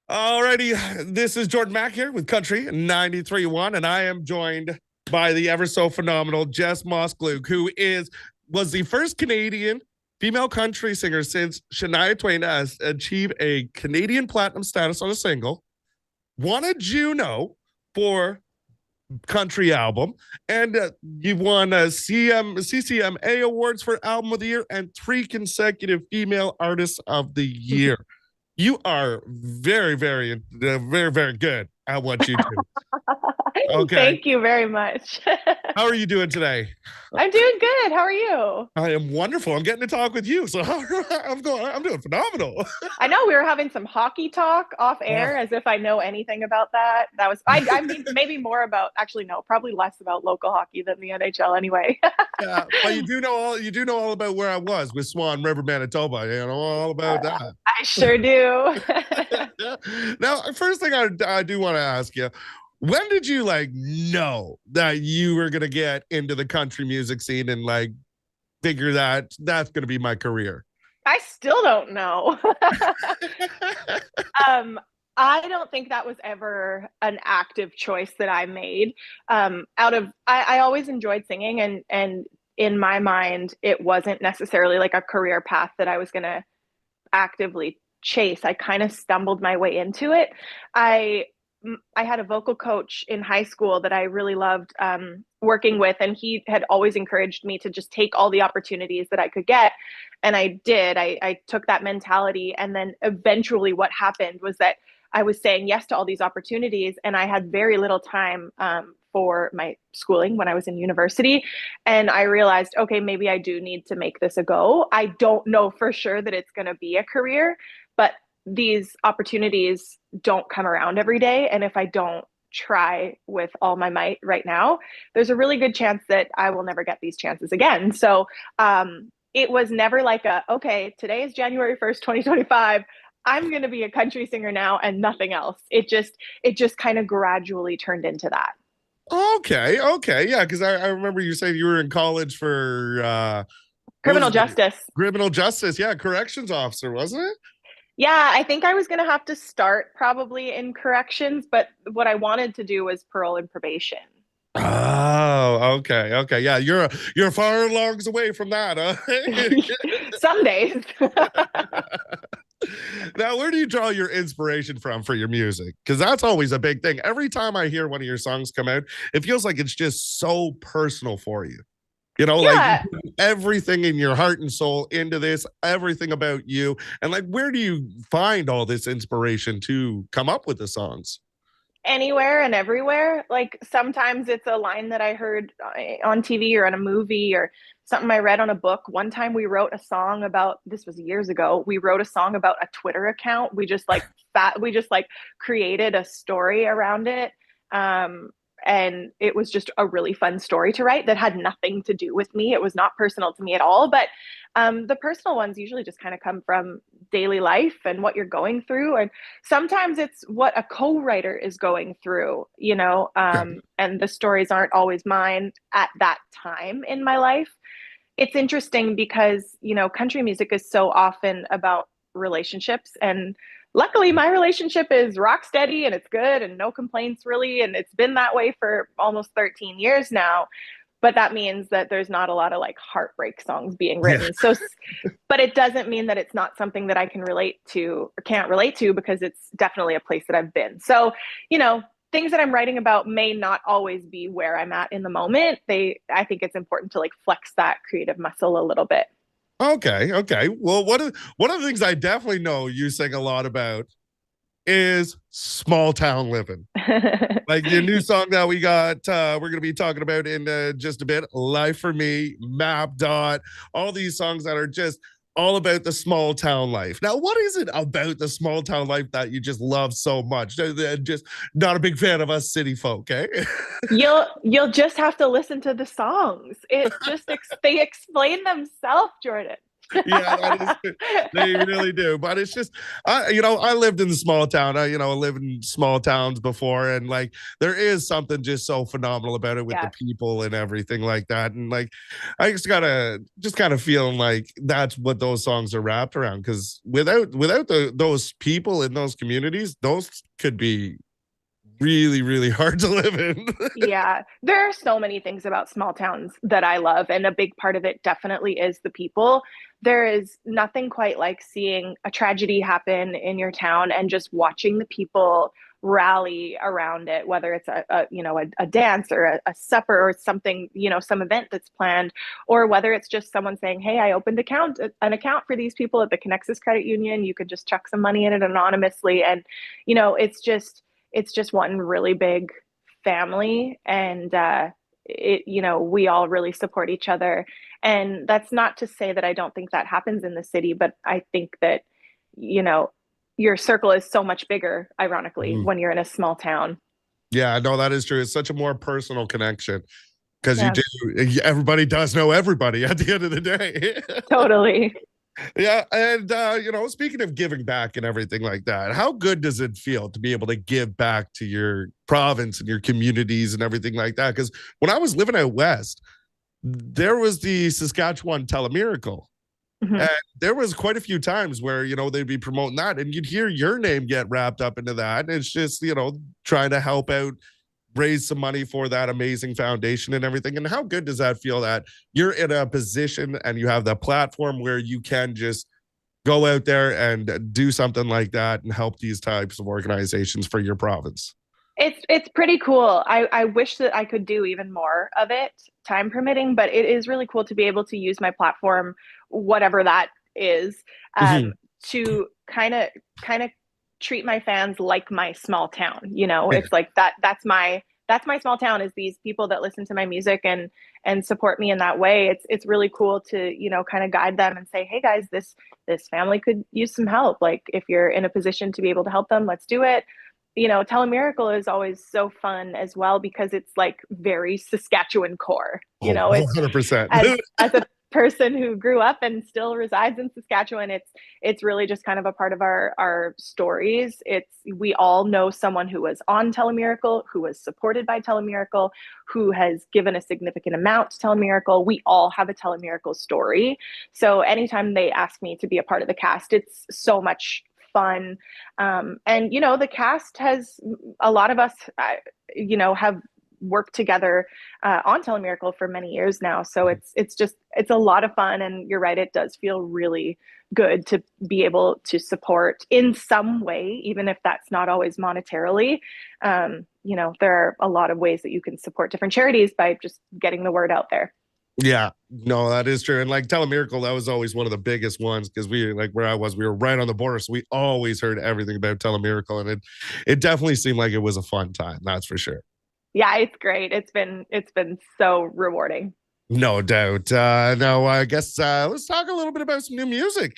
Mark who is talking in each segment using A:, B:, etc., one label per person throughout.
A: Alrighty, this is Jordan Mack here with Country 93.1, and I am joined by the ever so phenomenal Jess Moskaluke, who was the first Canadian female country singer since Shania Twain to achieve a Canadian platinum status on a single, won a Juno for country album, and you've won CCMA awards for album of the year and 3 consecutive female artists of the year. You are very, very good at what you do. Okay.
B: Thank you very much.
A: How are you doing today?
B: I'm doing good. How are you?
A: I am wonderful. I'm getting to talk with you. So I'm doing phenomenal.
B: I know we were having some hockey talk off
A: Oh,
B: air as if I know anything about that. I mean, maybe more about, actually, no, probably less about local hockey than the NHL anyway.
A: yeah. But you do know all about where I was with Swan River, Manitoba. You know all about that.
B: I sure do.
A: Now, first thing I do want to ask you, when did you like know that you were gonna get into the country music scene and like figure that that's gonna be my career?
B: I still don't know. um, I don't think that was ever an active choice that I made. I always enjoyed singing, and in my mind, it wasn't necessarily like a career path that I was going to actively chase. I kind of stumbled my way into it. I I had a vocal coach in high school that I really loved working with, and he had always encouraged me to just take all the opportunities that I could get. And I did. I took that mentality. And then eventually, what happened was that I was saying yes to all these opportunities, and I had very little time for my schooling when I was in university. And I realized, okay, maybe I do need to make this a go. I don't know for sure that it's going to be a career, but these opportunities don't come around every day. And if I don't try with all my might right now, there's a really good chance that I will never get these chances again. So it was never like okay, today is January 1st, 2025. I'm going to be a country singer now and nothing else. It just kind of gradually turned into that.
A: Okay, yeah, because I remember you saying you were in college for what was
B: Criminal
A: it?
B: justice.
A: Criminal justice, yeah, corrections officer, wasn't it?
B: Yeah, I think I was going to have to start probably in corrections, but what I wanted to do was parole and probation.
A: Oh, okay, yeah. You're far longs away from that, huh?
B: Some days.
A: Now, where do you draw your inspiration from for your music? Because that's always a big thing. Every time I hear one of your songs come out, it feels like it's just so personal for you. You know, like you
B: Yeah,
A: put everything in your heart and soul into this, everything about you. And like, where do you find all this inspiration to come up with the songs?
B: anywhere and everywhere. Like sometimes it's a line that I heard on TV or in a movie or something I read on a book. One time we wrote a song about, this was years ago. We wrote a song about a Twitter account. We just like created a story around it. And it was just a really fun story to write that had nothing to do with me. It was not personal to me at all. But the personal ones usually just kind of come from daily life and what you're going through. And sometimes it's what a co-writer is going through,
A: Okay.
B: and the stories aren't always mine at that time in my life. It's interesting because, country music is so often about relationships. And luckily, my relationship is rock steady and it's good and no complaints really. And it's been that way for almost 13 years now. But that means that there's not a lot of like heartbreak songs being
A: Yeah.
B: written. So, but it doesn't mean that it's not something that I can relate to or can't relate to, because it's definitely a place that I've been. So, things that I'm writing about may not always be where I'm at in the moment. I think it's important to like flex that creative muscle a little bit.
A: Okay. Well, one of the things I definitely know you sing a lot about is small town living. Like the new song that we're gonna be talking about in just a bit, "Life for Me," "Map Dot," all these songs that are just all about the small town life. Now, what is it about the small town life that you just love so much? Just not a big fan of us city folk, eh?
B: You'll just have to listen to the songs. They explain themselves, Jordan.
A: Yeah, that is true. They really do. But it's just, I lived in the small town. I lived in small towns before, and like there is something just so phenomenal about it with the
B: Yeah.
A: people and everything like that. And like, I just kind of feeling like that's what those songs are wrapped around. Because without those people in those communities, those could be really, really hard to live in.
B: Yeah, there are so many things about small towns that I love, and a big part of it definitely is the people. There is nothing quite like seeing a tragedy happen in your town and just watching the people rally around it, whether it's a dance or a supper or something, some event that's planned, or whether it's just someone saying, "Hey, I opened an account for these people at the Connexus Credit Union. You could just chuck some money in it anonymously," and it's just one really big family, and we all really support each other. And that's not to say that I don't think that happens in the city, but I think that you know your circle is so much bigger, ironically,
A: Mhm.
B: when you're in a small town.
A: Yeah, no, that is true. It's such a more personal connection because
B: Yeah,
A: everybody does know everybody at the end of the day.
B: totally.
A: Yeah, and speaking of giving back and everything like that, how good does it feel to be able to give back to your province and your communities and everything like that? Because when I was living out west, there was the Saskatchewan Telemiracle.
B: Mhm.
A: And there was quite a few times where, they'd be promoting that and you'd hear your name get wrapped up into that. And it's just, trying to help out, raise some money for that amazing foundation and everything. And how good does that feel that you're in a position and you have that platform where you can just go out there and do something like that and help these types of organizations for your province?
B: It's pretty cool. I wish that I could do even more of it, time permitting, but it is really cool to be able to use my platform, whatever that is,
A: Mhm.
B: um, to kind of treat my fans like my small town.
A: Yeah.
B: It's like that's my small town, is these people that listen to my music and support me in that way. It's really cool to, kind of guide them and say, "Hey guys, this family could use some help. Like if you're in a position to be able to help them, let's do it." Telemiracle is always so fun as well because it's like very Saskatchewan core.
A: Oh,
B: It's
A: 100%.
B: as a person who grew up and still resides in Saskatchewan, it's really just kind of a part of our stories. We all know someone who was on Telemiracle, who was supported by Telemiracle, who has given a significant amount to Telemiracle. We all have a Telemiracle story. So anytime they ask me to be a part of the cast, it's so much fun. And the cast has, a lot of us, have worked together on Telemiracle for many years now. So it's a lot of fun. And you're right, it does feel really good to be able to support in some way, even if that's not always monetarily. There are a lot of ways that you can support different charities by just getting the word out there.
A: Yeah, no, that is true. And like Telemiracle, that was always one of the biggest ones because we like where I was, we were right on the border. So we always heard everything about Telemiracle. And it definitely seemed like it was a fun time, that's for sure.
B: Yeah, it's great. It's been so rewarding.
A: No doubt. No, I guess let's talk a little bit about some new music.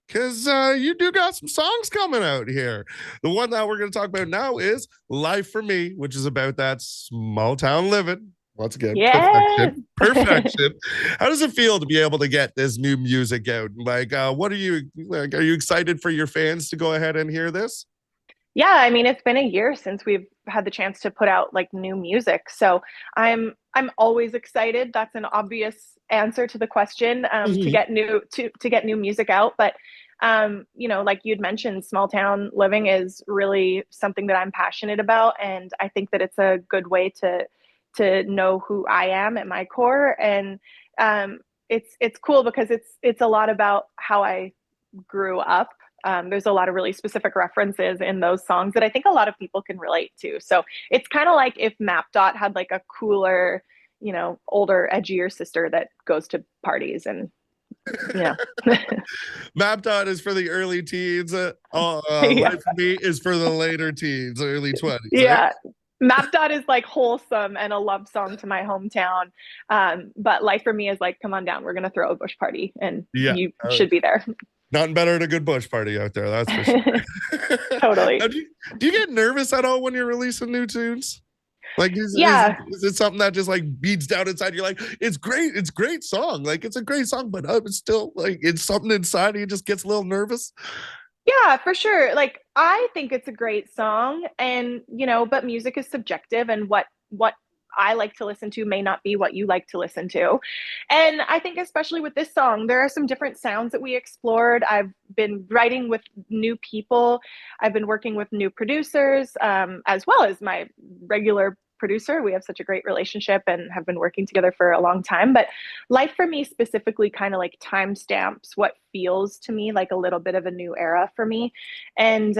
A: Because you do got some songs coming out here. The one that we're going to talk about now is Life for Me, which is about that small town living. Once again,
B: Yes.
A: perfection. Perfection. How does it feel to be able to get this new music out? Like, what are you like? Are you excited for your fans to go ahead and hear this?
B: Yeah, I mean, it's been a year since we've had the chance to put out like new music. So I'm always excited. That's an obvious answer to the question, to
A: Mhm.
B: get new music out. But like you'd mentioned, small town living is really something that I'm passionate about, and I think that it's a good way to know who I am at my core. And it's cool because it's a lot about how I grew up. There's a lot of really specific references in those songs that I think a lot of people can relate to. So it's kind of like if Mapdot had like a cooler, older, edgier sister that goes to parties and, you know.
A: Mapdot is for the early teens.
B: Yeah.
A: Life for Me is for the later teens, early 20s, eh?
B: Yeah. Mapdot is like wholesome and a love song to my hometown. But Life for Me is like, come on down, we're going to throw a bush party and
A: Yeah.
B: you should be there.
A: Nothing better than a good bush party out there, that's for sure.
B: Totally.
A: Now, do you get nervous at all when you're releasing new tunes? Like,
B: Yeah.
A: is it something that just like beats down inside? You're like, it's great. It's a great song. Like, it's a great song, but it's still like, it's something inside you just gets a little nervous.
B: Yeah, for sure. Like I think it's a great song and but music is subjective and what I like to listen to may not be what you like to listen to. And I think especially with this song, there are some different sounds that we explored. I've been writing with new people. I've been working with new producers, as well as my regular producer. We have such a great relationship and have been working together for a long time. But life for me specifically kind of like timestamps what feels to me like a little bit of a new era for me. And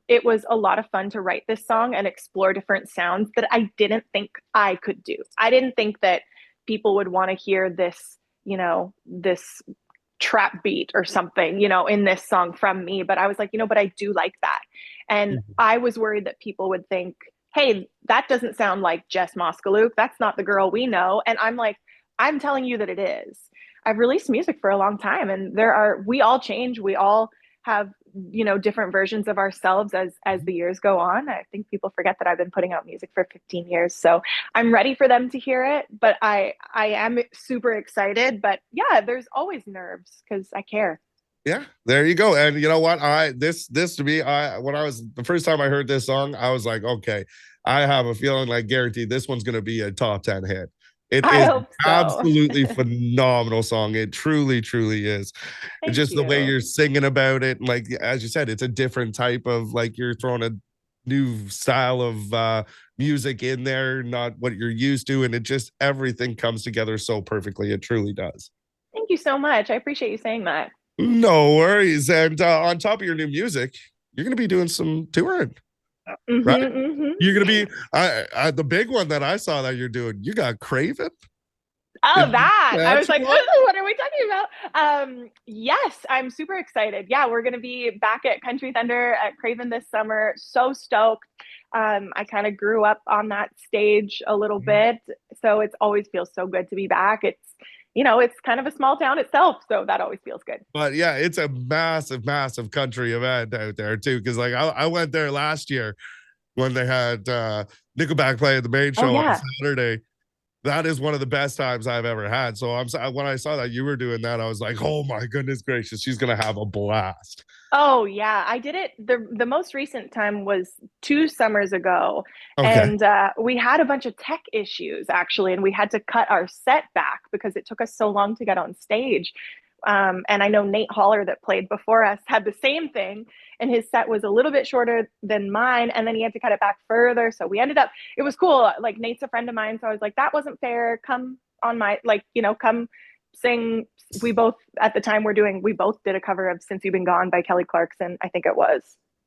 B: it was a lot of fun to write this song and explore different sounds that I didn't think I could do. I didn't think that people would want to hear this, this trap beat or something, in this song from me. But I was like, but I do like that. And I was worried that people would think, hey, that doesn't sound like Jess Moskaluke. That's not the girl we know. And I'm like, I'm telling you that it is. I've released music for a long time and we all change. We all have, different versions of ourselves as the years go on. I think people forget that I've been putting out music for 15 years. So I'm ready for them to hear it, but I am super excited. But yeah, there's always nerves because I care.
A: Yeah, there you go. And you know what? This to me, when I was the first time I heard this song, I was like, okay, I have a feeling like guaranteed this one's gonna be a top 10 hit. It
B: I
A: is
B: hope so.
A: absolutely phenomenal song. It truly, truly is. It's
B: Thank
A: just the way
B: you.
A: you're singing about it. Like as you said, it's a different type of like you're throwing a new style of music in there, not what you're used to. And it just everything comes together so perfectly. It truly does.
B: Thank you so much. I appreciate you saying that.
A: No worries. And on top of your new music, you're going to be doing some touring, right? You're going to be the big one that I saw that you're doing. You got Craven.
B: Oh, that. I was
A: That's
B: like,
A: one.
B: oh, what are we talking about? Yes, I'm super excited. Yeah, we're going to be back at Country Thunder at Craven this summer. So stoked. I kind of grew up on that stage a little bit. So it's always feels so good to be back. It's kind of a small town itself. So that always feels good.
A: But yeah, it's a massive, massive country event out there too. Cause like I went there last year when they had Nickelback play at the main
B: Oh,
A: show on
B: yeah.
A: Saturday. That is one of the best times I've ever had. So when I saw that you were doing that, I was like, oh my goodness gracious, she's gonna have a blast.
B: Oh yeah, I did it. The most recent time was 2 summers ago,
A: Okay.
B: and we had a bunch of tech issues actually, and we had to cut our set back because it took us so long to get on stage. And I know Nate Holler that played before us had the same thing, and his set was a little bit shorter than mine, and then he had to cut it back further. So we ended up. It was cool. Like Nate's a friend of mine, so I was like, that wasn't fair. Come on my come sing. We both at the time we both did a cover of Since You've Been Gone by Kelly Clarkson. I think it was.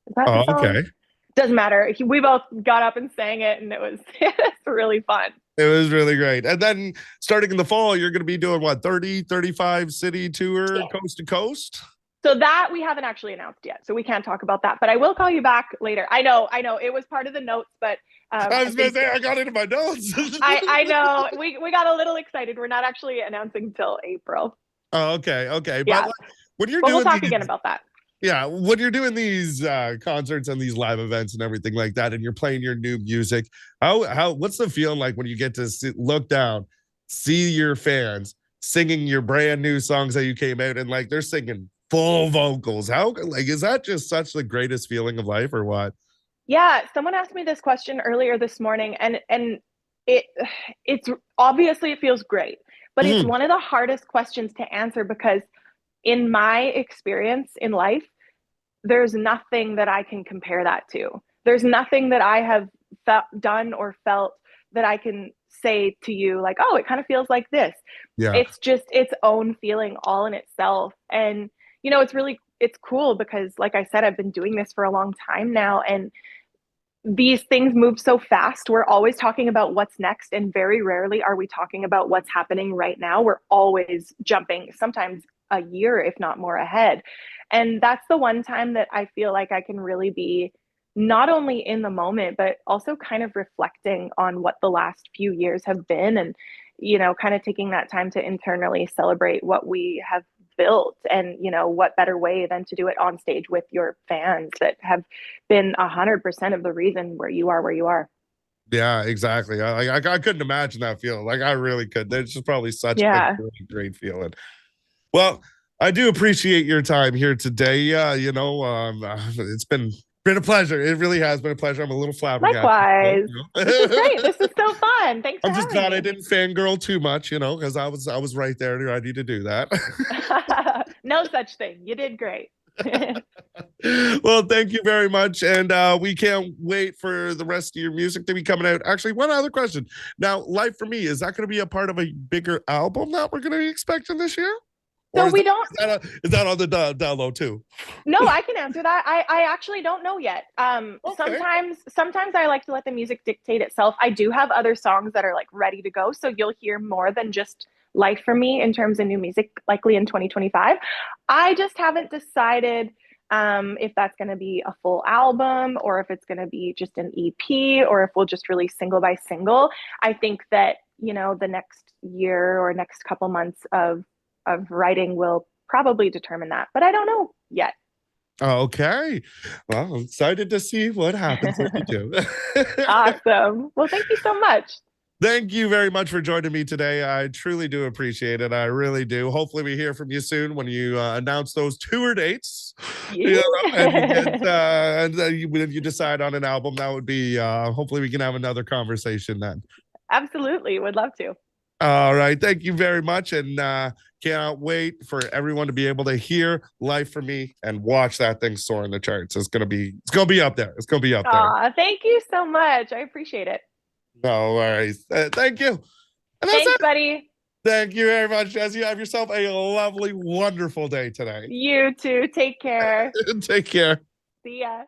B: Is that the
A: Oh,
B: song?
A: okay.
B: Doesn't matter. We both got up and sang it, and it was it's really fun.
A: It was really great. And then starting in the fall, you're going to be doing what, 30, 35 city tour
B: Yeah.
A: coast to coast?
B: So that we haven't actually announced yet, so we can't talk about that. But I will call you back later. I know, it was part of the notes, but
A: I
B: I
A: was going to
B: think
A: say, I got it in my notes.
B: I know we got a little excited. We're not actually announcing till April.
A: Oh, okay. Okay. But
B: Yeah,
A: like, when you're
B: but we'll
A: doing
B: talk
A: these,
B: again about that.
A: yeah, when you're doing these concerts and these live events and everything like that, and you're playing your new music, what's the feeling like when you get to look down, see your fans singing your brand new songs that you came out and like they're singing full vocals? How like is that just such the greatest feeling of life or what?
B: Yeah, someone asked me this question earlier this morning, and it it's obviously it feels great, but it's
A: Mhm.
B: one of the hardest questions to answer because in my experience in life, there's nothing that I can compare that to. There's nothing that I have done or felt that I can say to you like, oh, it kind of feels like this.
A: Yeah.
B: It's just its own feeling all in itself. And it's cool because like I said, I've been doing this for a long time now, and these things move so fast. We're always talking about what's next, and very rarely are we talking about what's happening right now. We're always jumping, sometimes a year, if not more, ahead. And that's the one time that I feel like I can really be not only in the moment, but also kind of reflecting on what the last few years have been and, kind of taking that time to internally celebrate what we have built. And what better way than to do it on stage with your fans that have been 100% of the reason where you are.
A: Yeah, exactly. I couldn't imagine that feeling. Like I really could. It's just probably such a
B: Yeah.
A: really great feeling. Well, I do appreciate your time here today. It's been a pleasure. It really has been a pleasure. I'm a little flabbergasted. Still,
B: Likewise.
A: you
B: This is
A: know?
B: great. This is so fun. Thanks for
A: I'm just
B: having
A: glad I
B: me.
A: didn't fangirl too much, because I was right there ready to do that.
B: No such thing. You did great.
A: Well, thank you very much, and we can't wait for the rest of your music to be coming out. Actually, one other question. Now, Life for Me, is that going to be a part of a bigger album that we're going to be expecting this year, or
B: So
A: is
B: we
A: that
B: don't
A: is that on the download too?
B: No, I can answer that. I actually don't know yet.
A: Okay.
B: Sometimes I like to let the music dictate itself. I do have other songs that are like ready to go, so you'll hear more than just Life for Me in terms of new music likely in 2025. I just haven't decided if that's going to be a full album or if it's going to be just an EP or if we'll just release single by single. I think that, the next year or next couple months of writing will probably determine that, but I don't know yet.
A: Okay. Well, I'm excited to see what happens if you do.
B: Awesome. Well, thank you so much.
A: Thank you very much for joining me today. I truly do appreciate it. I really do. Hopefully, we hear from you soon when you announce those tour dates.
B: Yeah.
A: And you get when you decide on an album. That would be. Hopefully, we can have another conversation then.
B: Absolutely. Would love to.
A: All right. Thank you very much, and can't wait for everyone to be able to hear "Life for Me" and watch that thing soar in the charts. It's gonna be up there. It's gonna be up there.
B: Aw, thank you so much. I appreciate it.
A: No worries. Thank you. And that's
B: Thanks,
A: it.
B: buddy.
A: Thank you very much, Jesse. Have yourself a lovely, wonderful day today.
B: You too. Take care.
A: Take care.
B: See ya.